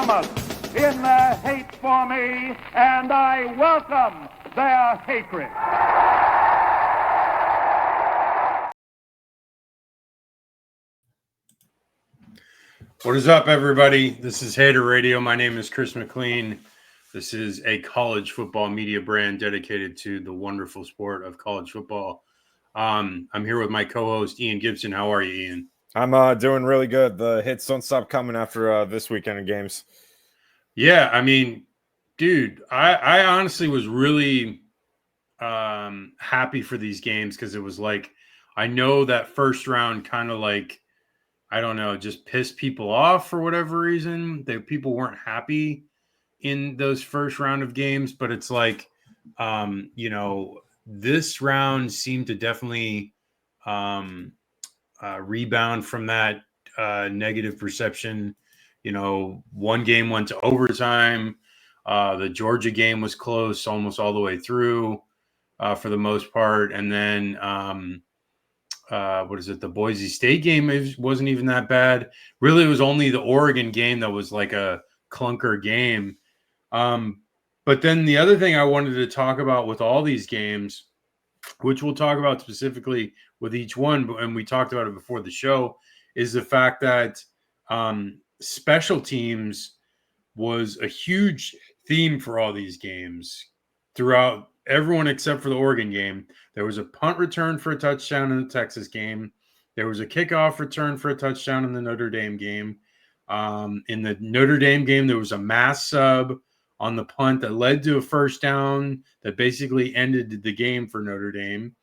enormous in their hate for me, and I welcome their hatred. What is up, everybody? This is Hater Radio. My name is Chris McLean. This is a college football media brand dedicated to the wonderful sport of college football. I'm here with my co-host, Ian Gibson. How are you, Ian? I'm doing really good. The hits don't stop coming after this weekend of games. Yeah, I mean, dude, I honestly was really happy for these games because it was like, I know that first round kind of like, I don't know, just pissed people off for whatever reason. People weren't happy in those first round of games, but it's like, this round seemed to definitely rebound from that negative perception. One game went to overtime. The Georgia game was close almost all the way through for the most part. And then, the Boise State game wasn't even that bad. Really, it was only the Oregon game that was like a clunker game. But then the other thing I wanted to talk about with all these games, which we'll talk about specifically with each one, and we talked about it before the show, is the fact that special teams was a huge theme for all these games throughout everyone except for the Oregon game. There was a punt return for a touchdown in the Texas game. There was a kickoff return for a touchdown in the Notre Dame game. In the Notre Dame game, there was a mass sub on the punt that led to a first down that basically ended the game for Notre Dame.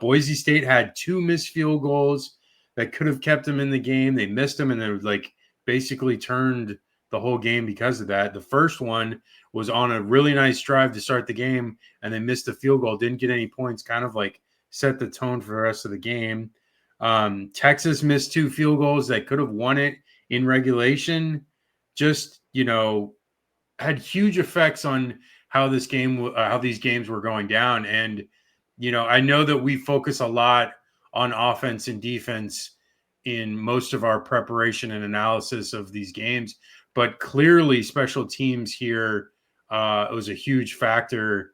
Boise State had 2 missed field goals that could have kept them in the game. They missed them, and they basically turned the whole game because of that. The first one was on a really nice drive to start the game, and they missed the field goal, didn't get any points, kind of like set the tone for the rest of the game. Texas missed 2 field goals that could have won it in regulation. Just, had huge effects on how these games were going down. And, I know that we focus a lot on offense and defense in most of our preparation and analysis of these games, but clearly special teams here was a huge factor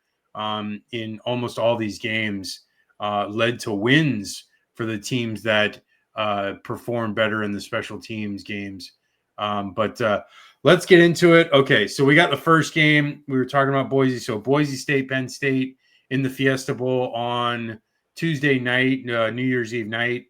in almost all these games, led to wins for the teams that perform better in the special teams games. But let's get into it. Okay, so we got the first game. We were talking about Boise. So Boise State, Penn State in the Fiesta Bowl on Tuesday night, New Year's Eve night.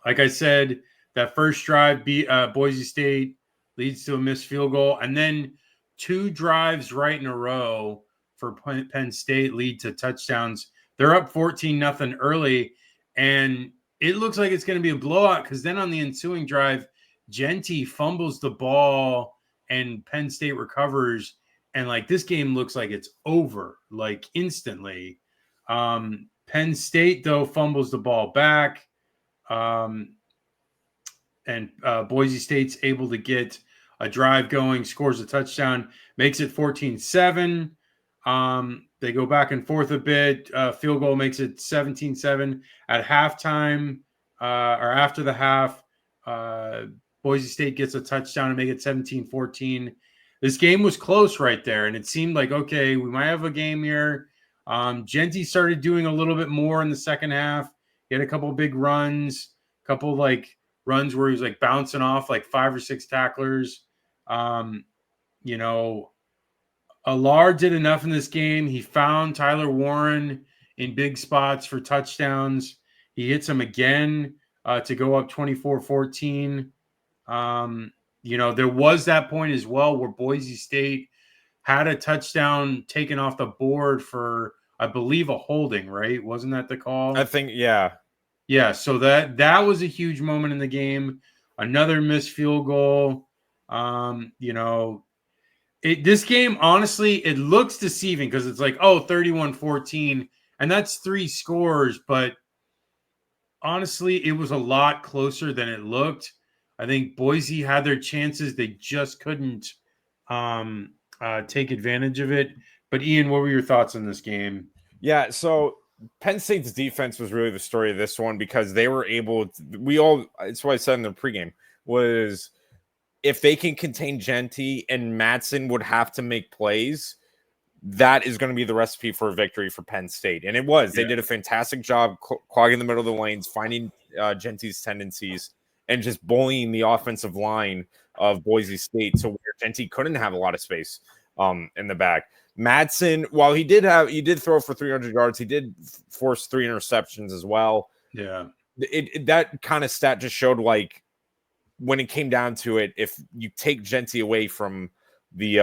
Like I said, that first drive, Boise State leads to a missed field goal. And then 2 drives right in a row for Penn State lead to touchdowns. They're up 14-0 early, and it looks like it's going to be a blowout because then on the ensuing drive, Genty fumbles the ball and Penn State recovers. And this game looks like it's over, instantly. Penn State, though, fumbles the ball back. And Boise State's able to get a drive going, scores a touchdown, makes it 14-7. They go back and forth a bit. Field goal makes it 17-7 at halftime, or after the half. Boise State gets a touchdown to make it 17-14. This game was close right there, and it seemed like, okay, we might have a game here. Genty started doing a little bit more in the second half. He had a couple big runs, couple runs where he was bouncing off 5 or 6 tacklers. Allard did enough in this game. He found Tyler Warren in big spots for touchdowns. He hits him again to go up 24-14. There was that point as well where Boise State had a touchdown taken off the board for, I believe, a holding, right? Wasn't that the call? I think, yeah. Yeah, so that was a huge moment in the game. Another missed field goal. This game, honestly, it looks deceiving because it's 31-14, and that's 3 scores, but honestly, it was a lot closer than it looked. I think Boise had their chances. They just couldn't take advantage of it. But Ian, what were your thoughts on this game? Yeah, so Penn State's defense was really the story of this one because they were able to, it's what I said in the pregame, was if they can contain Genty and Madsen would have to make plays, that is going to be the recipe for a victory for Penn State. And it was. They did a fantastic job clogging the middle of the lanes, finding Genty's tendencies, and just bullying the offensive line of Boise State to where Genty couldn't have a lot of space in the back. Madsen, while he did throw for 300 yards, he did force 3 interceptions as well. Yeah. That kind of stat just showed, like, when it came down to it, if you take Genty away from the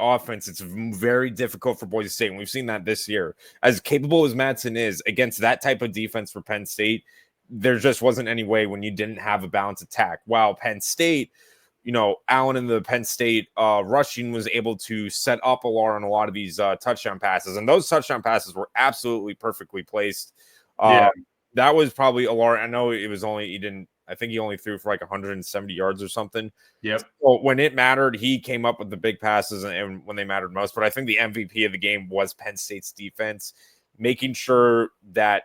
offense, it's very difficult for Boise State. And we've seen that this year. As capable as Madsen is against that type of defense for Penn State, there just wasn't any way when you didn't have a balanced attack. While Penn State, Allen and the Penn State rushing was able to set up Alar on a lot of these touchdown passes. And those touchdown passes were absolutely perfectly placed. That was probably Alar. I know it was I think he only threw for like 170 yards or something. Yep. So when it mattered, he came up with the big passes and when they mattered most. But I think the MVP of the game was Penn State's defense, making sure that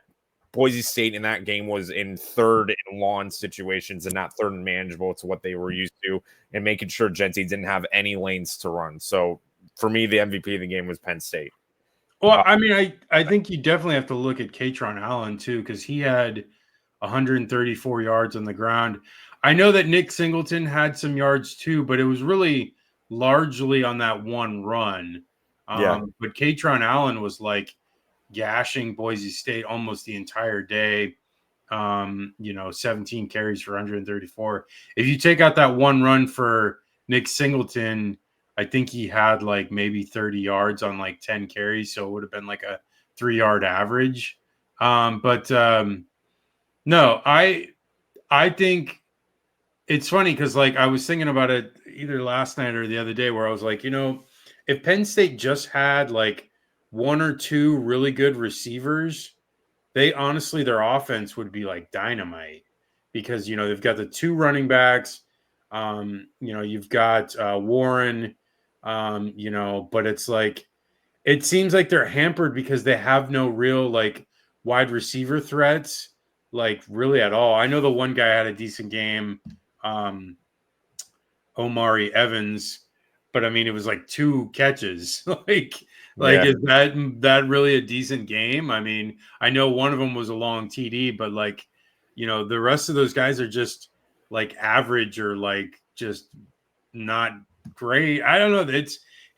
Boise State in that game was in third and long situations and not third and manageable to what they were used to, and making sure Genty didn't have any lanes to run. So for me, the MVP of the game was Penn State. Well, I mean, I think you definitely have to look at Katron Allen too, because he had 134 yards on the ground. I know that Nick Singleton had some yards too, but it was really largely on that one run. But Katron Allen was like gashing Boise State almost the entire day. 17 carries for 134. If you take out that one run for Nick Singleton, I think he had like maybe 30 yards on like 10 carries. So it would have been like a 3-yard average. No, I think it's funny because like I was thinking about it either last night or the other day where I was like, if Penn State just had like 1 or 2 really good receivers, their offense would be like dynamite because they've got the 2 running backs, you've got Warren, but it's like it seems like they're hampered because they have no real like wide receiver threats, like really at all. I know the one guy had a decent game, Omari Evans, but I mean it was like 2 catches. Is that really a decent game? I mean, I know one of them was a long TD, but like, the rest of those guys are just like average or like just not great. I don't know.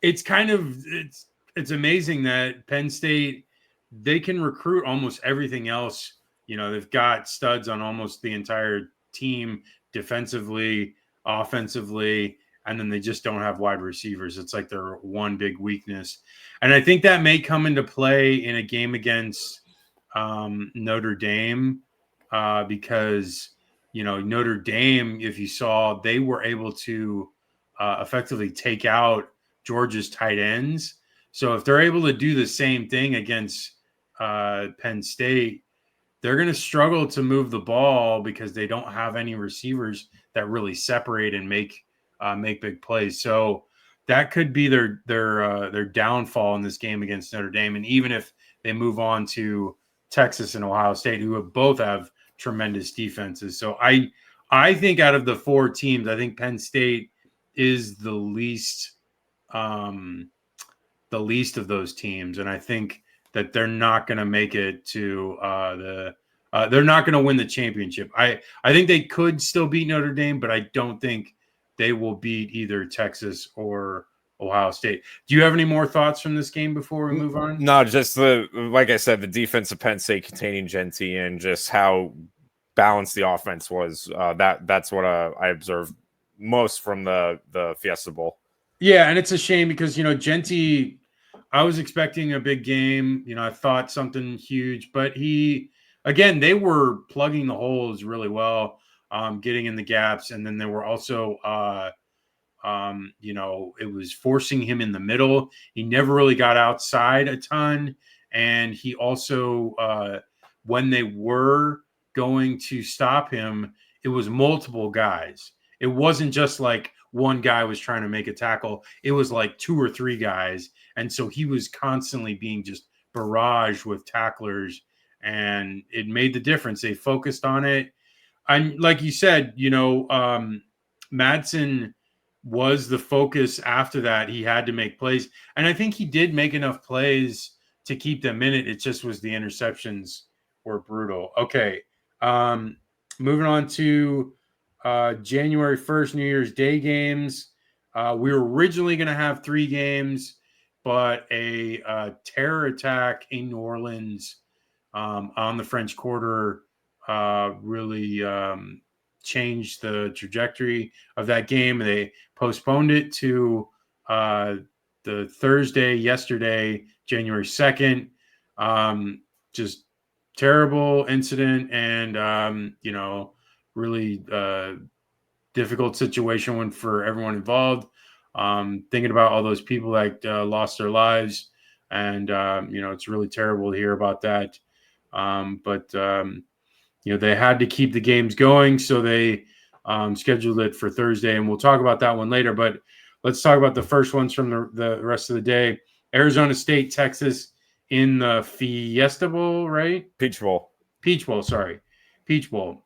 It's amazing that Penn State, they can recruit almost everything else. They've got studs on almost the entire team, defensively, offensively, and then they just don't have wide receivers. It's like their one big weakness. And I think that may come into play in a game against Notre Dame because, Notre Dame, if you saw, they were able to effectively take out Georgia's tight ends. So if they're able to do the same thing against Penn State, they're going to struggle to move the ball because they don't have any receivers that really separate and make big plays. So that could be their downfall in this game against Notre Dame. And even if they move on to Texas and Ohio State, who both have tremendous defenses, so I think out of the 4 teams, I think Penn State is the least of those teams, and I think that they're not going to make it to they're not going to win the championship. I think they could still beat Notre Dame, but I don't think they will beat either Texas or Ohio State. Do you have any more thoughts from this game before we move on? No, just like I said, the defense of Penn State containing Genty and just how balanced the offense was. That's what I observed most from the Fiesta Bowl. Yeah, and it's a shame because Genty, I was expecting a big game. I thought something huge, but they were plugging the holes really well, getting in the gaps, and then they were also it was forcing him in the middle. He never really got outside a ton. And he also, when they were going to stop him, it was multiple guys. It wasn't just like one guy was trying to make a tackle. It was like 2 or 3 guys. And so he was constantly being just barraged with tacklers. And it made the difference. They focused on it. And like you said, Madsen was the focus after that. He had to make plays. And I think he did make enough plays to keep them in it. It just was the interceptions were brutal. Okay. Moving on to January 1st, New Year's Day games. We were originally going to have 3 games, but a terror attack in New Orleans on the French Quarter really changed the trajectory of that game. They postponed it to the Thursday, yesterday, January 2nd. Just terrible incident and, really difficult situation for everyone involved. Thinking about all those people that lost their lives. And, it's really terrible to hear about that. But they had to keep the games going, so they scheduled it for Thursday, and we'll talk about that one later. But let's talk about the first ones from the rest of the day. Arizona State, Texas in the Fiesta Bowl, right? Peach Bowl. Sorry. Peach Bowl.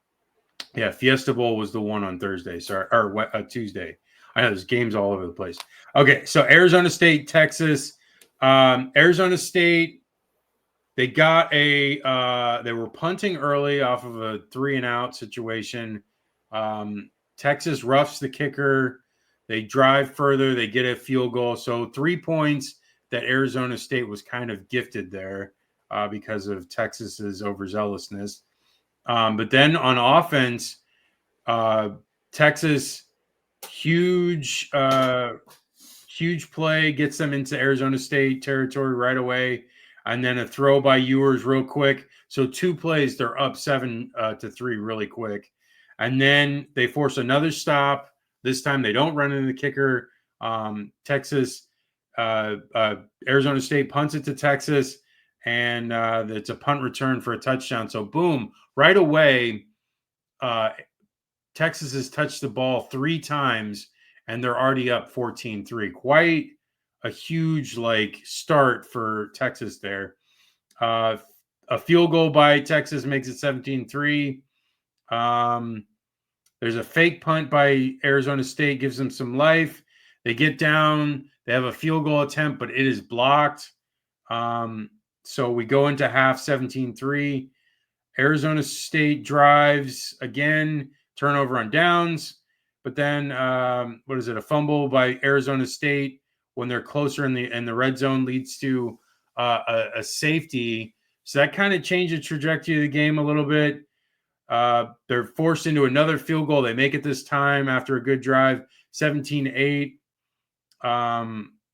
Yeah, Fiesta Bowl was the one on Thursday, or Tuesday. I know there's games all over the place. Okay, so Arizona State, Texas. Arizona State, they got they were punting early off of a 3-and-out situation. Texas roughs the kicker. They drive further. They get a field goal. So 3 points that Arizona State was kind of gifted there because of Texas's overzealousness. But then on offense, Texas, huge play gets them into Arizona State territory right away. And then a throw by Ewers real quick. So 2 plays, they're up 7-3 really quick. And then they force another stop. This time they don't run into the kicker. Arizona State punts it to Texas, and it's a punt return for a touchdown. So boom, right away, Texas has touched the ball 3 times, and they're already up 14-3. Quite a huge start for Texas there. A field goal by Texas makes it 17-3. There's a fake punt by Arizona State, gives them some life. They get down. They have a field goal attempt, but it is blocked. So we go into half 17-3. Arizona State drives again, turnover on downs. But then, a fumble by Arizona State when they're closer in the red zone leads to a safety. So that kind of changed the trajectory of the game a little bit. They're forced into another field goal. They make it this time after a good drive, 17-8.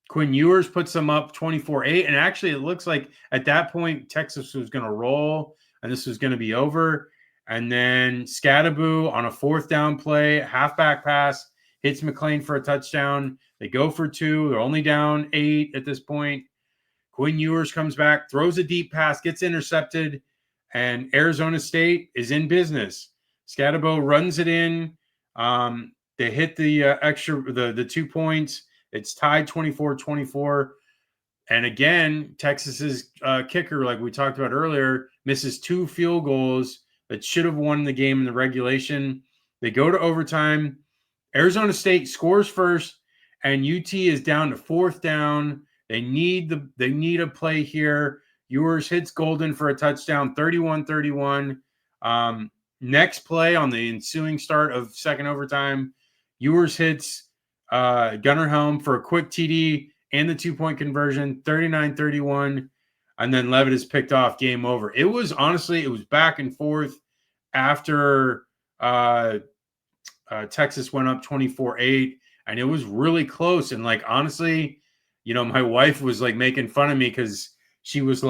Quinn Ewers puts them up 24-8. And actually, it looks like at that point, Texas was going to roll and this was going to be over. And then Scadaboo on a 4th down play, halfback pass, hits McLean for a touchdown. They go for 2. They're only down 8 at this point. Quinn Ewers comes back, throws a deep pass, gets intercepted, and Arizona State is in business. Scadaboo runs it in. They hit the 2 points. It's tied 24-24. And again, Texas's kicker, like we talked about earlier, misses 2 field goals that should have won the game in the regulation. They go to overtime. Arizona State scores first, and UT is down to 4th down. They need a play here. Ewers hits Golden for a touchdown, 31-31. Next play on the ensuing start of second overtime, Ewers hits Gunnar Helm for a quick TD and the 2-point conversion, 39-31. And then Levitt is picked off, game over. It was back and forth after Texas went up 24-8, and it was really close. And honestly, my wife was making fun of me because she was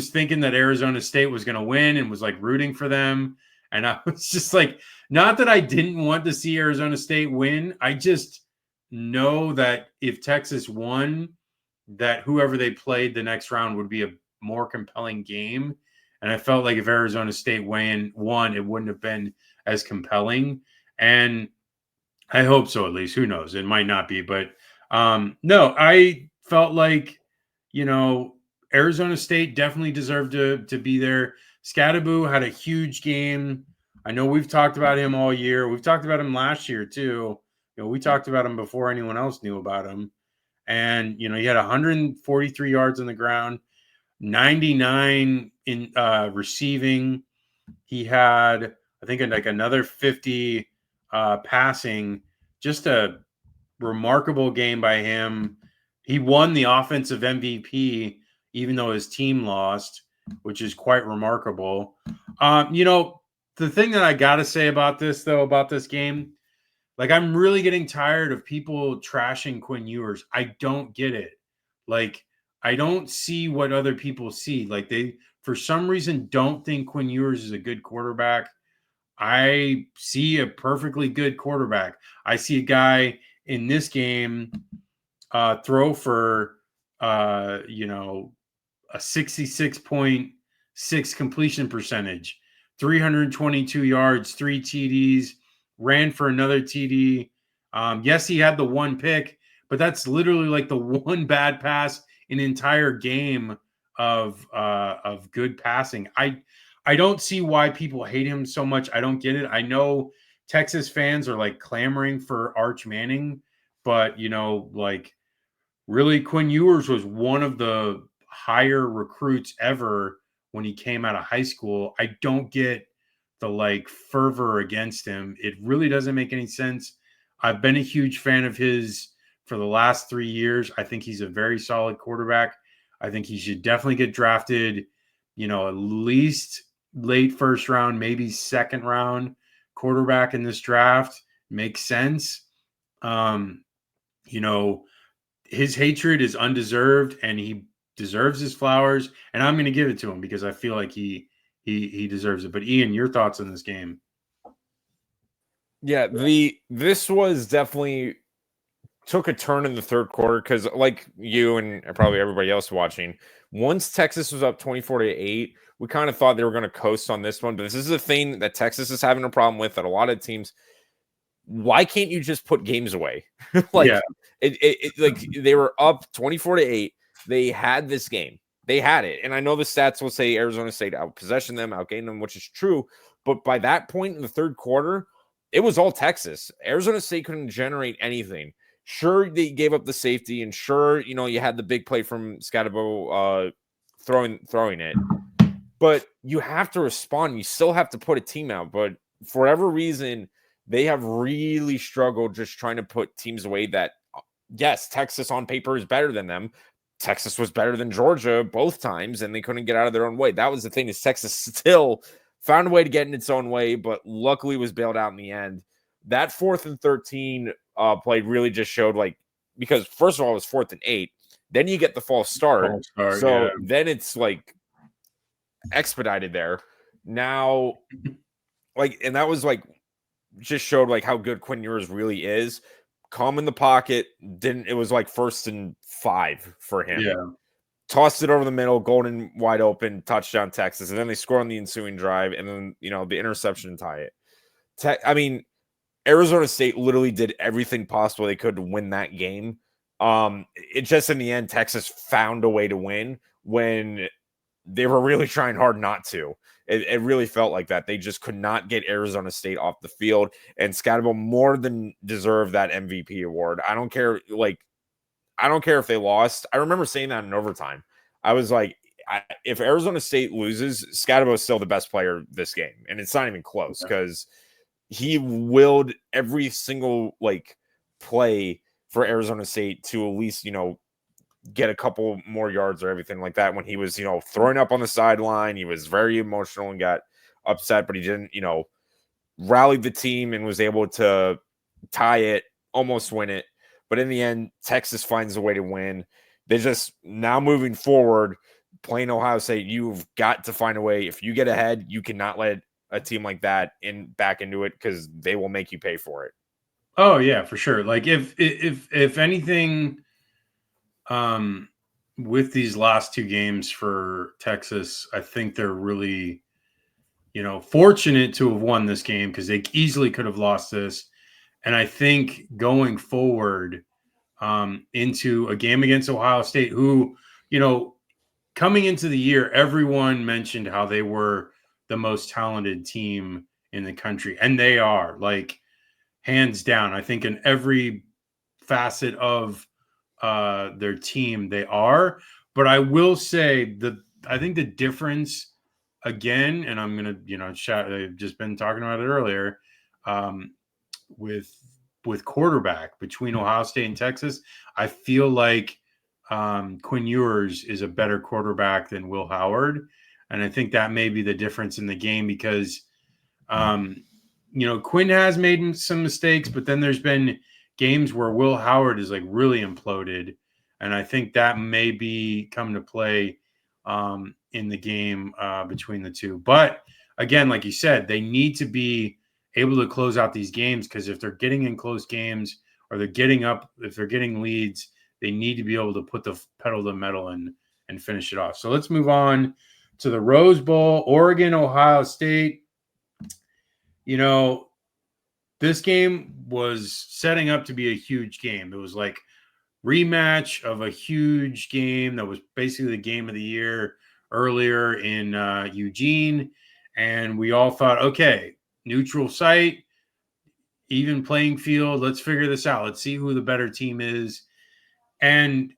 thinking that Arizona State was going to win and was rooting for them. And I was just not that I didn't want to see Arizona State win. I just know that if Texas won, that whoever they played the next round would be a more compelling game. And I felt like if Arizona State won, it wouldn't have been as compelling. And I hope so, at least. Who knows? It might not be. But no, I felt like, Arizona State definitely deserved to be there. Scadaboo had a huge game. I know we've talked about him all year. We've talked about him last year too. We talked about him before anyone else knew about him. And he had 143 yards on the ground, 99 in receiving. He had, I think, like another 50 passing. Just a remarkable game by him. He won the offensive MVP, even though his team lost, which is quite remarkable. The thing that I got to say about this game, like, I'm really getting tired of people trashing Quinn Ewers. I don't get it. Like, I don't see what other people see. Like, they, for some reason, don't think Quinn Ewers is a good quarterback. I see a perfectly good quarterback. I see a guy in this game throw for, a 66.6 completion percentage, 322 yards, 3 TDs, ran for another TD. Yes, he had the one pick, but that's literally like the one bad pass in an entire game of good passing. I don't see why people hate him so much. I don't get it. I know Texas fans are like clamoring for Arch Manning, but like, really, Quinn Ewers was one of the higher recruits ever when he came out of high school. I don't get the like fervor against him. It really doesn't make any sense. I've been a huge fan of his for the last 3 years. I think he's a very solid quarterback. I think he should definitely get drafted, at least late first round, maybe second round quarterback in this draft. Makes sense. Um, you know, his hatred is undeserved and he deserves his flowers, and I'm going to give it to him because I feel like he deserves it. But Ian, your thoughts on this game? Yeah, this was definitely took a turn in the third quarter because, like you and probably everybody else watching, once Texas was up 24-8, we kind of thought they were going to coast on this one. But this is a thing that Texas is having a problem with, that a lot of teams. Why can't you just put games away? Like, Yeah. like they were up 24-8. They had this game. They had it. And I know the stats will say Arizona State outpossessioned them, outgained them, which is true. But by that point in the third quarter, it was all Texas. Arizona State couldn't generate anything. Sure, they gave up the safety, and sure, you had the big play from Scatabo throwing it. But you have to respond. You still have to put a team out. But for whatever reason, they have really struggled just trying to put teams away that, yes, Texas on paper is better than them. Texas was better than Georgia both times, and they couldn't get out of their own way. That was the thing, is Texas still found a way to get in its own way, but luckily was bailed out in the end. That 4th and 13 play really just showed, like, because first of all, it was 4th and 8. Then you get the false start. So then it's like expedited there. Now, like, and that was like, just showed like how good Quinn Ewers really is. Calm in the pocket. It was like 1st and 5 for him. Yeah. Tossed it over the middle, golden wide open, touchdown Texas. And then they score on the ensuing drive. And then, the interception to tie it. Arizona State literally did everything possible they could to win that game. It just, in the end, Texas found a way to win when they were really trying hard not to. It really felt like that. They just could not get Arizona State off the field, and Scatterville more than deserved that MVP award. I don't care. I don't care if they lost. I remember saying that in overtime. I was like, if Arizona State loses, Scatterville is still the best player this game, and it's not even close because he willed every single play for Arizona State to at least get a couple more yards or everything like that. When he was, throwing up on the sideline, he was very emotional and got upset, but he didn't, rallied the team and was able to tie it, almost win it. But in the end, Texas finds a way to win. They just, now moving forward, playing Ohio State, you've got to find a way. If you get ahead, you cannot let a team like that back into it, because they will make you pay for it. Oh yeah, for sure. Like, if anything, with these last two games for Texas, I think they're really, fortunate to have won this game, because they easily could have lost this. And I think going forward into a game against Ohio State, who, coming into the year, everyone mentioned how they were the most talented team in the country, and they are like hands down. I think in every facet of their team they are. But I will say I think the difference again, and I'm gonna I've just been talking about it earlier, um, with quarterback between Ohio State and Texas. I feel like Quinn Ewers is a better quarterback than Will Howard, and I think that may be the difference in the game because Quinn has made some mistakes, but then there's been games where Will Howard is like really imploded, and I think that may be come to play in the game between the two. But again, like you said, they need to be able to close out these games because if they're getting in close games or they're getting up, if they're getting leads, they need to be able to put the pedal to the metal and finish it off. So let's move on to the Rose Bowl, Oregon, Ohio State. This game was setting up to be a huge game. It was like rematch of a huge game that was basically the game of the year earlier in Eugene. And we all thought, okay, neutral site, even playing field. Let's figure this out. Let's see who the better team is. And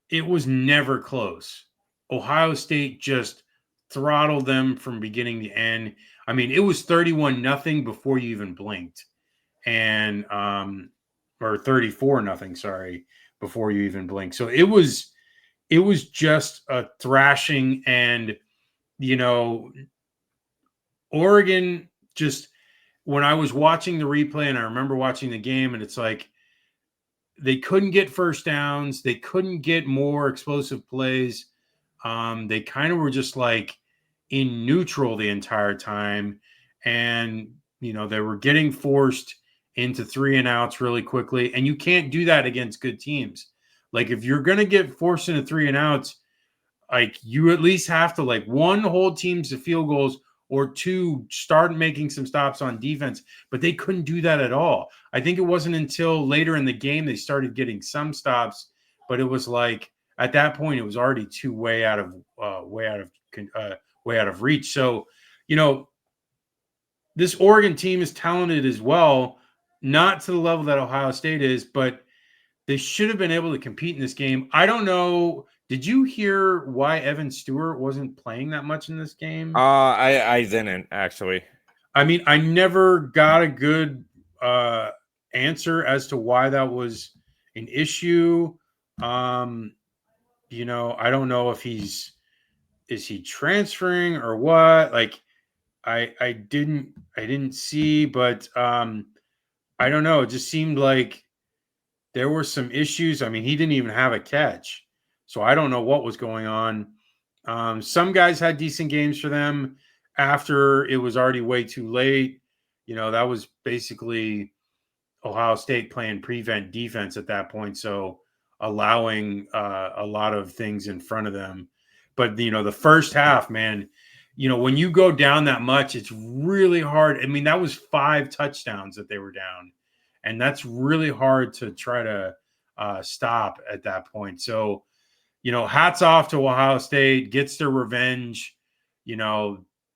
it was never close. Ohio State just throttled them from beginning to end. I mean, it was 31-0 before you even blinked. And or 34-0, sorry, before you even blinked. So it was just a thrashing. And Oregon just, when I was watching the replay and I remember watching the game, and it's like they couldn't get first downs, they couldn't get more explosive plays. They kind of were just like in neutral the entire time, and they were getting forced into 3-and-outs really quickly, and you can't do that against good teams. Like if you're going to get forced into 3-and-outs, like you at least have to like one, hold teams to field goals, or two, start making some stops on defense. But they couldn't do that at all. I think it wasn't until later in the game they started getting some stops, but it was like at that point it was already way out of reach. So this Oregon team is talented as well, not to the level that Ohio State is, but they should have been able to compete in this game. I don't know. Did you hear why Evan Stewart wasn't playing that much in this game? I didn't actually. I mean, I never got a good answer as to why that was an issue. I don't know if is he transferring or what? Like, I didn't see, but I don't know. It just seemed like there were some issues. I mean, he didn't even have a catch. So I don't know what was going on. Some guys had decent games for them after it was already way too late. That was basically Ohio State playing prevent defense at that point. So allowing a lot of things in front of them. But, the first half, man, when you go down that much, it's really hard. I mean, that was 5 touchdowns that they were down. And that's really hard to try to stop at that point. So, hats off to Ohio State, gets their revenge. They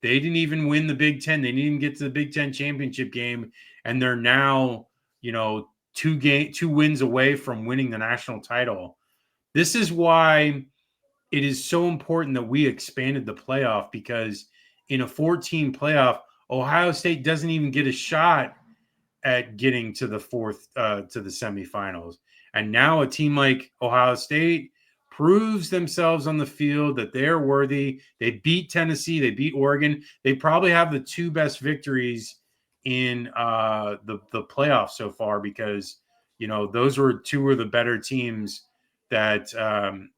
didn't even win the Big Ten. They didn't even get to the Big Ten championship game. And they're now, 2 wins away from winning the national title. This is why it is so important that we expanded the playoff, because in a 14 playoff, Ohio State doesn't even get a shot at getting to the to the semifinals. And now a team like Ohio State proves themselves on the field that they're worthy. They beat Tennessee. They beat Oregon. They probably have the 2 best victories in the playoffs so far, because, those were 2 of the better teams that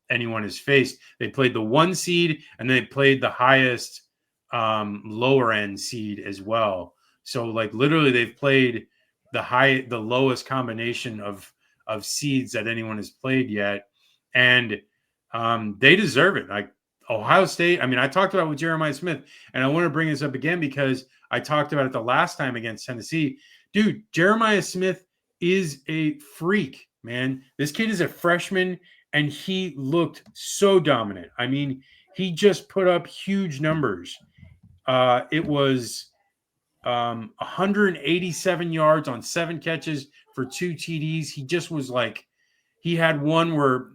anyone has faced. They played the 1 seed and they played the highest lower end seed as well. So like literally they've played the lowest combination of seeds that anyone has played yet. And they deserve it. Like Ohio State, I mean, I talked about it with Jeremiah Smith, and I want to bring this up again because I talked about it the last time against Tennessee. Dude, Jeremiah Smith is a freak, man. This kid is a freshman, and he looked so dominant. I mean, he just put up huge numbers. It was 187 yards on 7 catches for 2 TDs. He just was like, he had one where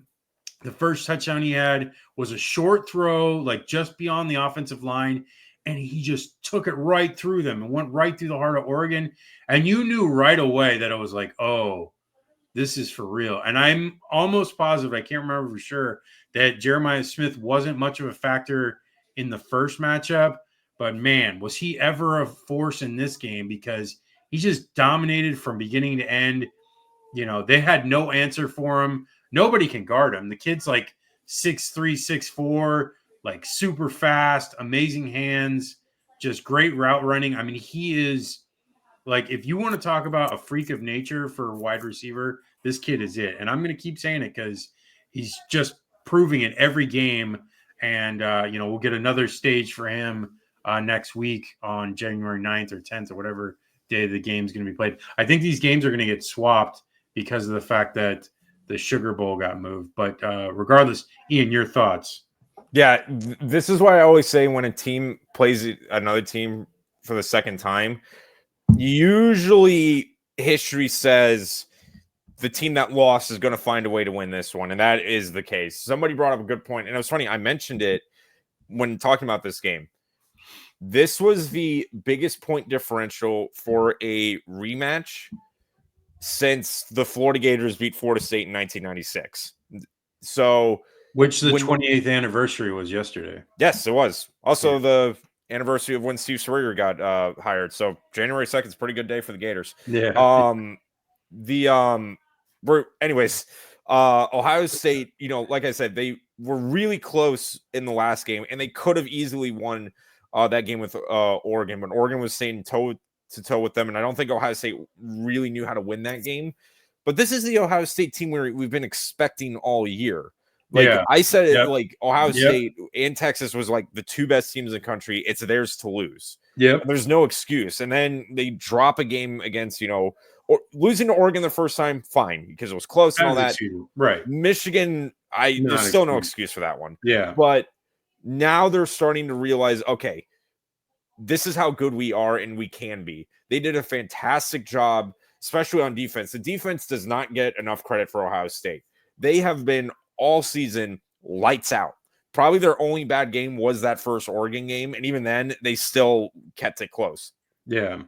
the first touchdown he had was a short throw, like just beyond the offensive line. And he just took it right through them and went right through the heart of Oregon. And you knew right away that it was like, oh, this is for real. And I'm almost positive, I can't remember for sure, that Jeremiah Smith wasn't much of a factor in the first matchup. But man, was he ever a force in this game, because he just dominated from beginning to end. You know, they had no answer for him. Nobody can guard him. The kid's like 6'3", 6'4", like super fast, amazing hands, just great route running. I mean, he is like, if you want to talk about a freak of nature for a wide receiver, this kid is it. And I'm going to keep saying it because he's just proving it every game. And, we'll get another stage for him next week on January 9th or 10th or whatever day the game's going to be played. I think these games are going to get swapped because of the fact that the Sugar Bowl got moved. But regardless, Ian, your thoughts? Yeah, this is why I always say when a team plays another team for the second time, usually history says the team that lost is going to find a way to win this one, and that is the case. Somebody brought up a good point, and it was funny. I mentioned it when talking about this game. This was the biggest point differential for a rematch since the Florida Gators beat Florida State in 1996. So, which the 28th anniversary was yesterday. Yes, it was. Also, the anniversary of when Steve Spurrier got hired. So January 2nd is a pretty good day for the Gators. Yeah. Anyways, Ohio State, like I said, they were really close in the last game, and they could have easily won that game with Oregon, but Oregon was staying toe to toe with them, and I don't think Ohio State really knew how to win that game. But this is the Ohio State team we've been expecting all year. I said it, like Ohio State and Texas was like the two best teams in the country. It's theirs to lose. Yep. There's no excuse. And then they drop a game against, or losing to Oregon the first time, fine, because it was close and all that. Right. Michigan, there's still no excuse for that one. Yeah. But now they're starting to realize, okay, this is how good we are and we can be. They did a fantastic job, especially on defense. The defense does not get enough credit for Ohio State. They have been all season lights out. Probably their only bad game was that first Oregon game, and even then they still kept it close. Yeah.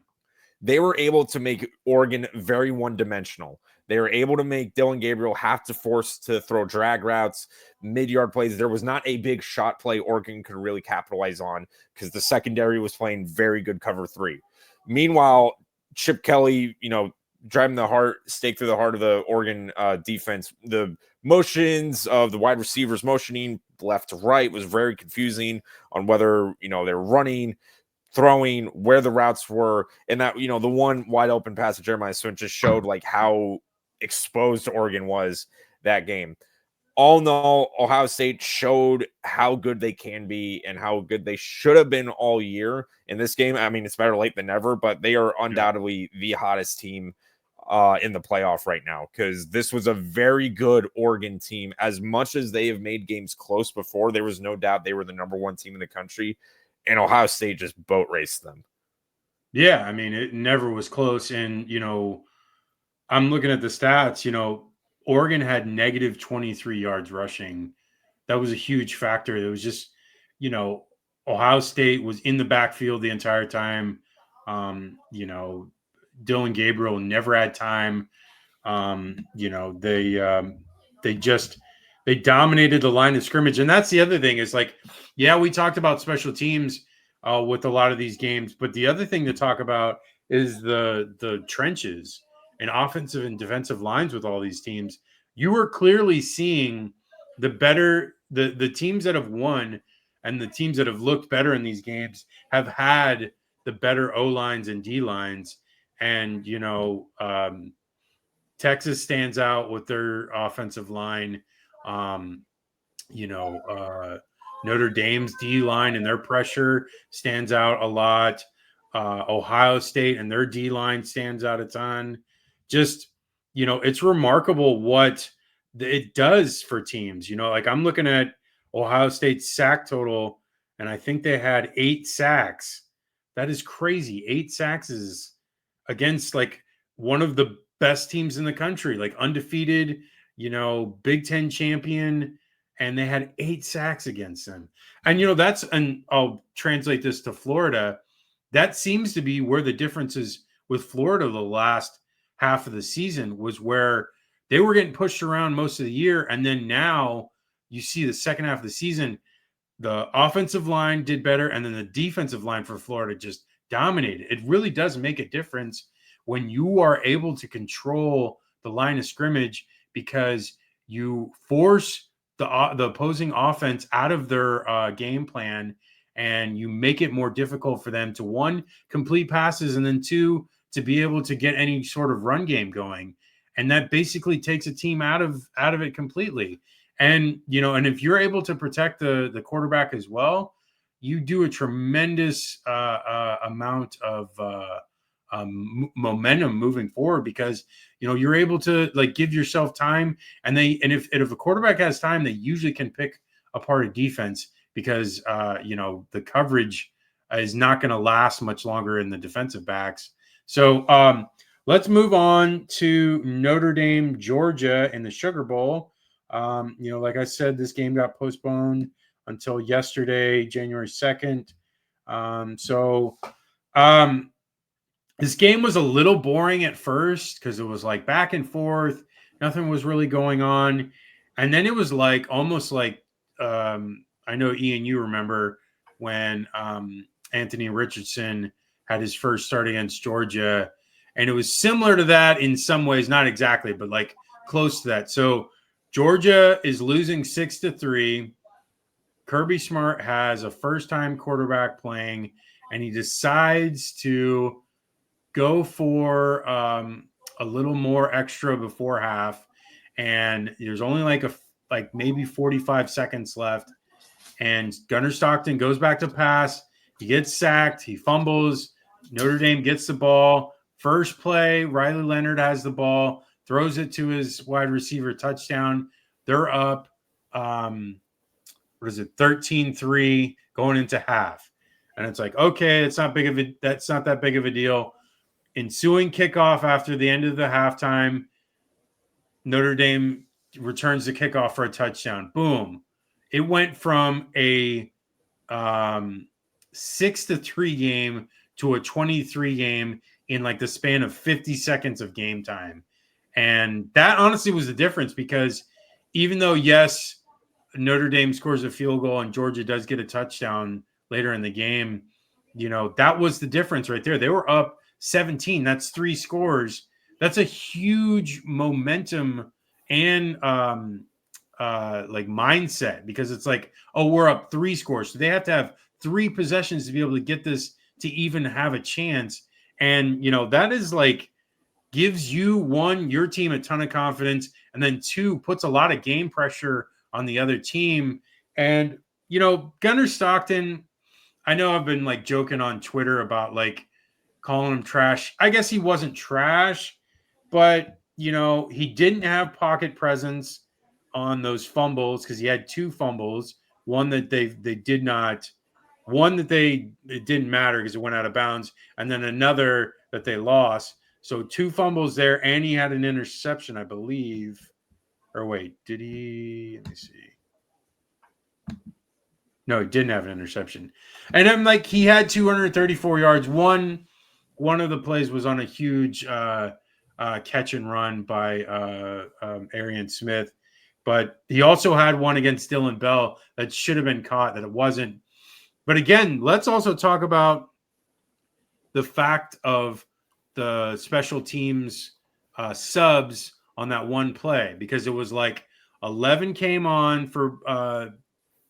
They were able to make Oregon very one-dimensional. They were able to make Dylan Gabriel have to force to throw drag routes, mid-yard plays. There was not a big shot play Oregon could really capitalize on because the secondary was playing very good cover 3. Meanwhile, Chip Kelly, driving the stake through the heart of the Oregon defense. The motions of the wide receivers motioning left to right was very confusing on whether, they're running, throwing, where the routes were. And that, the one wide open pass to Jeremiah Smith just showed like how exposed Oregon was that game. All in all, Ohio State showed how good they can be and how good they should have been all year in this game. I mean, it's better late than never, but they are undoubtedly the hottest team in the playoff right now, because this was a very good Oregon team. As much as they have made games close before, there was no doubt they were the number one team in the country, and Ohio State just boat raced them. Yeah, I mean, it never was close. And, I'm looking at the stats, Oregon had negative 23 yards rushing. That was a huge factor. It was just, Ohio State was in the backfield the entire time. Dylan Gabriel never had time. They dominated the line of scrimmage. And that's the other thing is like, yeah, we talked about special teams with a lot of these games, but the other thing to talk about is the trenches and offensive and defensive lines with all these teams. You were clearly seeing the teams that have won and the teams that have looked better in these games have had the better O lines and D lines. And, Texas stands out with their offensive line. Notre Dame's D line and their pressure stands out a lot. Ohio State and their D line stands out a ton. Just, it's remarkable what it does for teams. Like I'm looking at Ohio State's sack total, and I think they had 8 sacks That is crazy. 8 sacks is against like one of the best teams in the country, like undefeated, Big Ten champion, and they had 8 sacks against them. And and I'll translate this to Florida. That seems to be where the difference is with Florida the last half of the season, was where they were getting pushed around most of the year, and then now you see the second half of the season, the offensive line did better, and then the defensive line for Florida just dominated. It really does make a difference when you are able to control the line of scrimmage, because you force the opposing offense out of their game plan, and you make it more difficult for them to, one, complete passes, and then two, to be able to get any sort of run game going. And that basically takes a team out of it completely. And and if you're able to protect the quarterback as well, you do a tremendous amount of momentum moving forward, because you're able to like give yourself time, and if a quarterback has time, they usually can pick apart a defense, because the coverage is not going to last much longer in the defensive backs. So let's move on to Notre Dame, Georgia in the Sugar Bowl. Like I said, this game got postponed until yesterday, January 2nd. This game was a little boring at first, because it was like back and forth. Nothing was really going on. And then it was like almost like, I know, Ian, you remember when Anthony Richardson had his first start against Georgia. And it was similar to that in some ways, not exactly, but like close to that. So Georgia is losing 6-3. Kirby Smart has a first-time quarterback playing, and he decides to go for a little more extra before half, and there's only like maybe 45 seconds left, and Gunnar Stockton goes back to pass. He gets sacked. He fumbles. Notre Dame gets the ball. First play, Riley Leonard has the ball, throws it to his wide receiver, touchdown. They're up, 13-3 going into half. And it's like, okay, that's not that big of a deal. Ensuing kickoff after the end of the halftime, Notre Dame returns the kickoff for a touchdown. Boom. It went from a 6-3 game to a 23 game in like the span of 50 seconds of game time. And that honestly was the difference, because even though, yes, Notre Dame scores a field goal and Georgia does get a touchdown later in the game, that was the difference right there. They were up 17. That's 3 scores. That's a huge momentum and like mindset, because it's like, oh, we're up 3 scores. So they have to have 3 possessions to be able to get this to even have a chance. And, that is like, gives you, one, your team a ton of confidence, and then 2, puts a lot of game pressure on the other team. And, Gunnar Stockton, I know I've been like joking on Twitter about like calling him trash. I guess he wasn't trash, but, he didn't have pocket presence on those fumbles, because he had 2 fumbles, one that it didn't matter because it went out of bounds, and then another that they lost. So 2 fumbles there, and he had an interception, I believe. Or wait, did he? Let me see. No, he didn't have an interception. And I'm like, he had 234 yards. One of the plays was on a huge catch and run by Arian Smith. But he also had one against Dylan Bell that should have been caught, that it wasn't. But again, let's also talk about the fact of the special teams subs on that one play, because it was like 11 came on for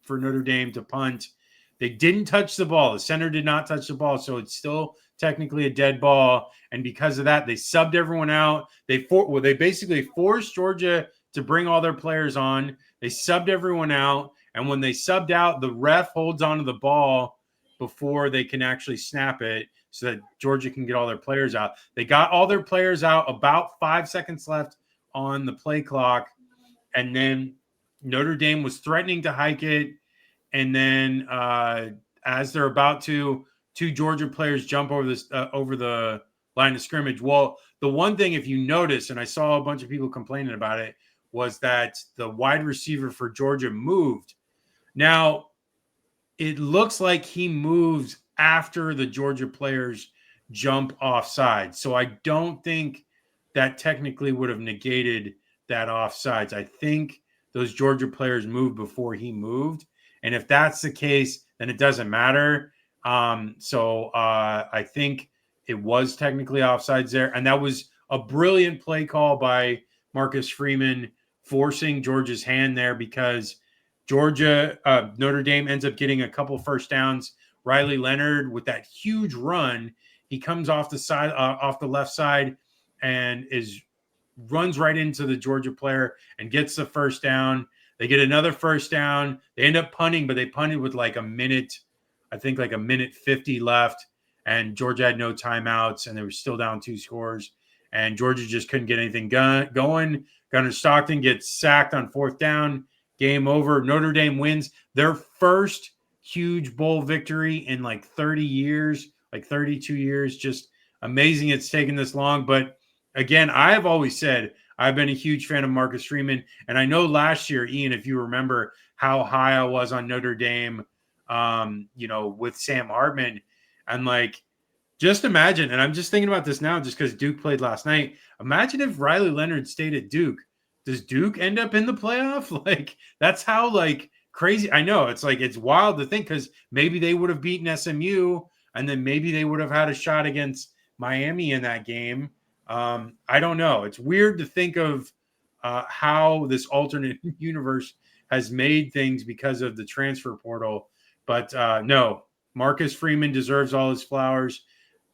Notre Dame to punt. They didn't touch the ball. The center did not touch the ball, so it's still technically a dead ball. And because of that, they subbed everyone out. They basically forced Georgia to bring all their players on. They subbed everyone out, and when they subbed out, the ref holds onto the ball before they can actually snap it, so that Georgia can get all their players out. They got all their players out, about 5 seconds left on the play clock, and then Notre Dame was threatening to hike it. And then as they're about to, two Georgia players jump over the line of scrimmage. Well, the one thing, if you notice, and I saw a bunch of people complaining about it, was that the wide receiver for Georgia moved. Now, it looks like he moves after the Georgia players jump offside. So I don't think that technically would have negated that offsides. I think those Georgia players moved before he moved. And if that's the case, then it doesn't matter. I think it was technically offsides there. And that was a brilliant play call by Marcus Freeman, forcing Georgia's hand there, because Notre Dame ends up getting a couple first downs. Riley Leonard, with that huge run, he comes off the left side, and runs right into the Georgia player and gets the first down. They get another first down. They end up punting, but they punted with like a minute 50 left, and Georgia had no timeouts, and they were still down 2 scores. And Georgia just couldn't get anything going. Gunnar Stockton gets sacked on 4th down. Game over. Notre Dame wins their first huge bowl victory in like 30 years, like 32 years. Just amazing it's taken this long. But again, I have always said I've been a huge fan of Marcus Freeman. And I know last year, Ian, if you remember how high I was on Notre Dame, with Sam Hartman. And like, just imagine, and I'm just thinking about this now just because Duke played last night. Imagine if Riley Leonard stayed at Duke. Does Duke end up in the playoff? Like, that's how like crazy. I know it's wild to think, because maybe they would have beaten SMU, and then maybe they would have had a shot against Miami in that game. I don't know. It's weird to think of how this alternate universe has made things because of the transfer portal. But no, Marcus Freeman deserves all his flowers.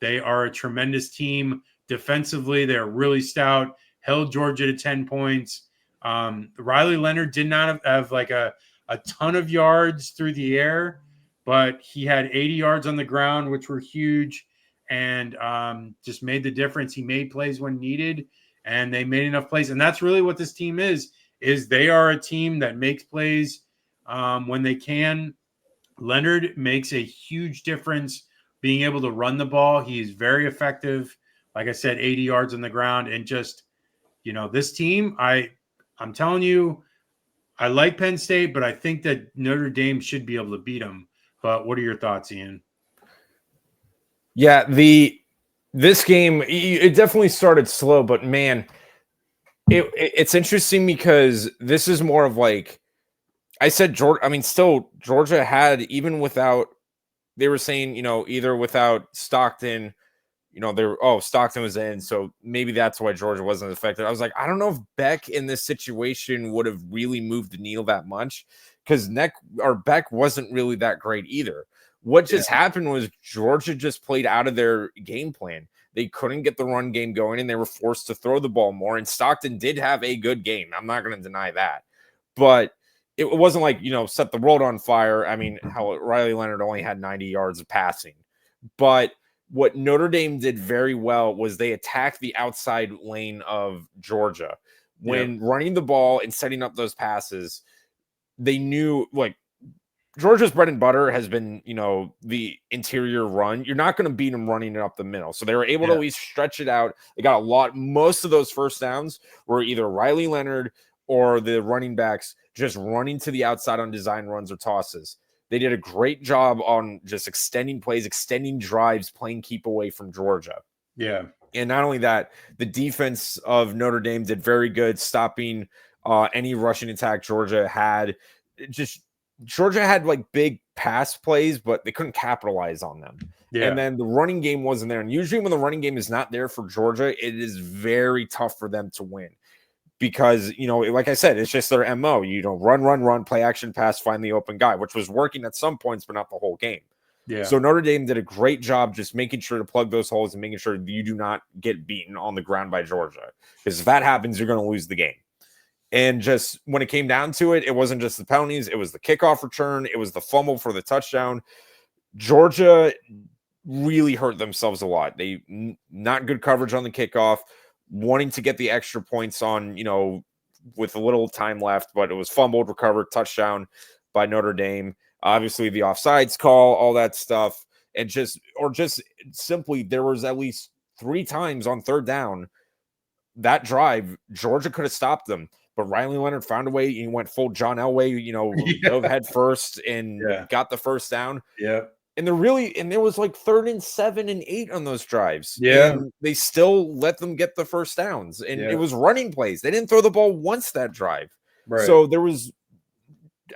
They are a tremendous team. Defensively, they're really stout. Held Georgia to 10 points. Riley Leonard did not have like a ton of yards through the air, but he had 80 yards on the ground, which were huge, and just made the difference. He made plays when needed, and they made enough plays. And that's really what this team is they are a team that makes plays when they can. Leonard makes a huge difference being able to run the ball. He's very effective. Like I said, 80 yards on the ground. And just, this team, I'm telling you, I like Penn State, but I think that Notre Dame should be able to beat them. But what are your thoughts, Ian? Yeah, this game, it definitely started slow, but man, it's interesting because this is more of like, I said, Georgia had, even without, they were saying, either without Stockton, Stockton was in, so maybe that's why Georgia wasn't affected. I was like, I don't know if Beck in this situation would have really moved the needle that much, because Beck wasn't really that great either. What just happened was Georgia just played out of their game plan. They couldn't get the run game going, and they were forced to throw the ball more. And Stockton did have a good game. I'm not going to deny that. But it wasn't like, set the world on fire. I mean, how Riley Leonard only had 90 yards of passing. But what Notre Dame did very well was they attacked the outside lane of Georgia. When running the ball and setting up those passes, they knew, like, Georgia's bread and butter has been, the interior run. You're not going to beat them running it up the middle. So they were able to at least stretch it out. They got most of those first downs were either Riley Leonard or the running backs just running to the outside on design runs or tosses. They did a great job on just extending plays, extending drives, playing keep away from Georgia. Yeah. And not only that, the defense of Notre Dame did very good stopping any rushing attack Georgia had. Georgia had like big pass plays, but they couldn't capitalize on them. Yeah. And then the running game wasn't there. And usually when the running game is not there for Georgia, it is very tough for them to win. Because, like I said, it's just their MO. Run, play action, pass, find the open guy, which was working at some points, but not the whole game. Yeah. So Notre Dame did a great job just making sure to plug those holes and making sure you do not get beaten on the ground by Georgia. Because if that happens, you're going to lose the game. And just when it came down to it, it wasn't just the penalties. It was the kickoff return. It was the fumble for the touchdown. Georgia really hurt themselves a lot. They not good coverage on the kickoff, wanting to get the extra points on, with a little time left, but it was fumbled, recovered, touchdown by Notre Dame. Obviously the offsides call, all that stuff. and just simply there was at least 3 times on third down that drive Georgia could have stopped them. But Riley Leonard found a way. He went full John Elway, dove head first and got the first down. Yeah. And there was like 3rd and 7 and 8 on those drives. Yeah. And they still let them get the first downs. And Yeah. it was running plays. They didn't throw the ball once that drive. Right. So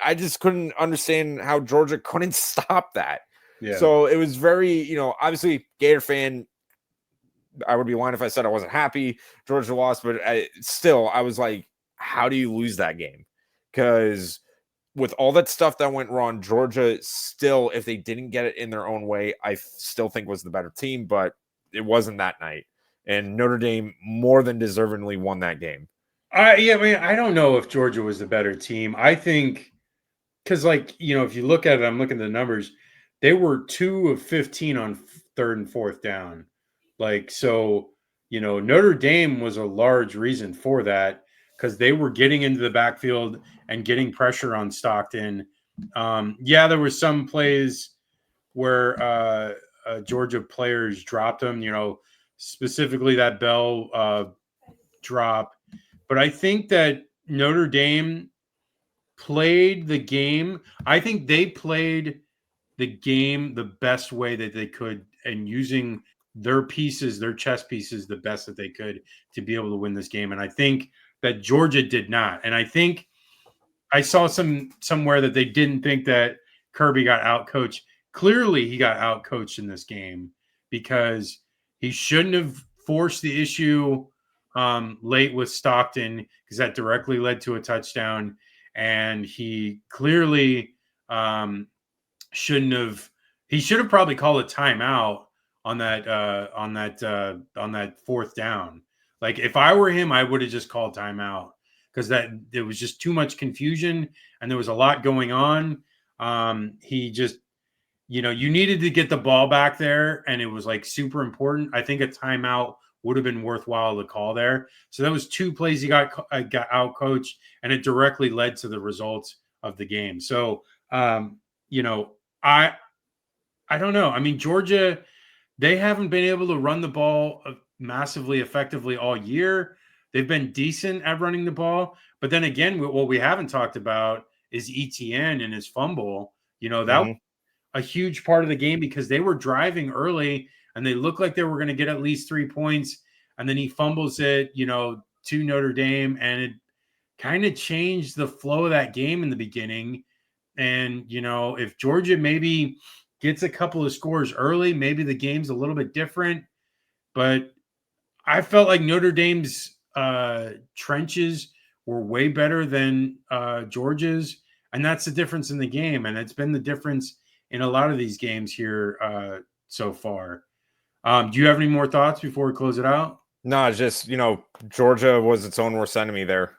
I just couldn't understand how Georgia couldn't stop that. Yeah. So it was very, obviously Gator fan. I would be lying if I said I wasn't happy Georgia lost, but I was like, how do you lose that game? Because with all that stuff that went wrong, Georgia still, if they didn't get it in their own way, I still think was the better team, but it wasn't that night. And Notre Dame more than deservingly won that game. I don't know if Georgia was the better team. I think because, if you look at it, I'm looking at the numbers. They were 2 of 15 on 3rd and 4th down. Notre Dame was a large reason for that because they were getting into the backfield and getting pressure on Stockton. There were some plays where Georgia players dropped them, specifically that Bell drop. But I think that Notre Dame played the game. I think they played the game the best way that they could and using their pieces, their chess pieces, the best that they could to be able to win this game. And I think that Georgia did not. And I think I saw somewhere that they didn't think that Kirby got outcoached. Clearly, he got outcoached in this game because he shouldn't have forced the issue late with Stockton because that directly led to a touchdown. And he clearly shouldn't have. He should have probably called a timeout on that 4th down. Like if I were him, I would have just called timeout because there was just too much confusion and there was a lot going on. He just, you needed to get the ball back there and it was like super important. I think a timeout would have been worthwhile to call there. So that was 2 plays he got out coached and it directly led to the results of the game. So, I don't know. I mean, Georgia, they haven't been able to run the ball massively effectively all year. They've been decent at running the ball. But then again, what we haven't talked about is ETN and his fumble. That was a huge part of the game because they were driving early and they looked like they were going to get at least 3 points. And then he fumbles it, to Notre Dame. And it kind of changed the flow of that game in the beginning. And, if Georgia maybe gets a couple of scores early, maybe the game's a little bit different. But I felt like Notre Dame's trenches were way better than Georgia's. And that's the difference in the game. And it's been the difference in a lot of these games here so far. Do you have any more thoughts before we close it out? No, it's just, Georgia was its own worst enemy there.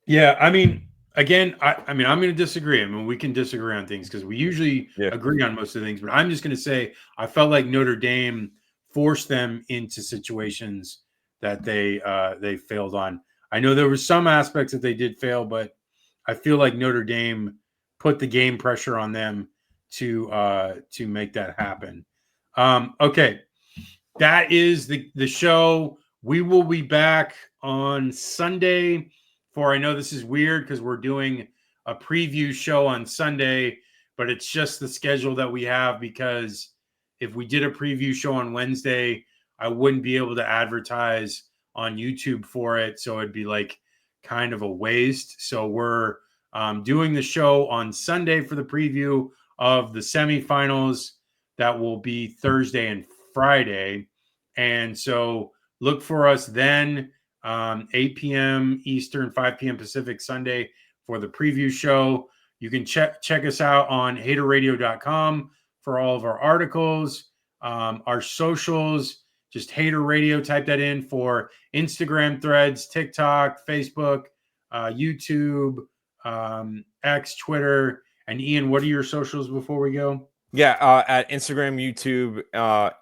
Yeah, I mean, again, I'm going to disagree. I mean, we can disagree on things because we usually agree on most of the things. But I'm just going to say I felt like Notre Dame forced them into situations that they failed on. I know there were some aspects that they did fail, but I feel like Notre Dame put the game pressure on them to make that happen. Okay, that is the show. We will be back on Sunday. I know this is weird because we're doing a preview show on Sunday, but it's just the schedule that we have because if we did a preview show on Wednesday, I wouldn't be able to advertise on YouTube for it. So it'd be like kind of a waste. So we're doing the show on Sunday for the preview of the semifinals. That will be Thursday and Friday. And so look for us then. 8 p.m. Eastern, 5 p.m. Pacific Sunday for the preview show. You can check us out on haterradio.com for all of our articles, our socials, just Hater Radio. Type that in for Instagram threads, TikTok, Facebook, YouTube, X, Twitter. And Ian, what are your socials before we go? Yeah, at Instagram, YouTube,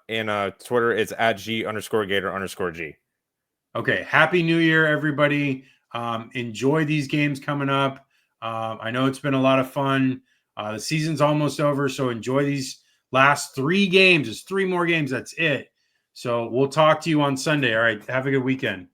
and Twitter, it's at G_Gator_G. Okay. Happy New Year, everybody. Enjoy these games coming up. I know it's been a lot of fun. The season's almost over, so enjoy these last 3 games. There's 3 more games. That's it. So we'll talk to you on Sunday. All right. Have a good weekend.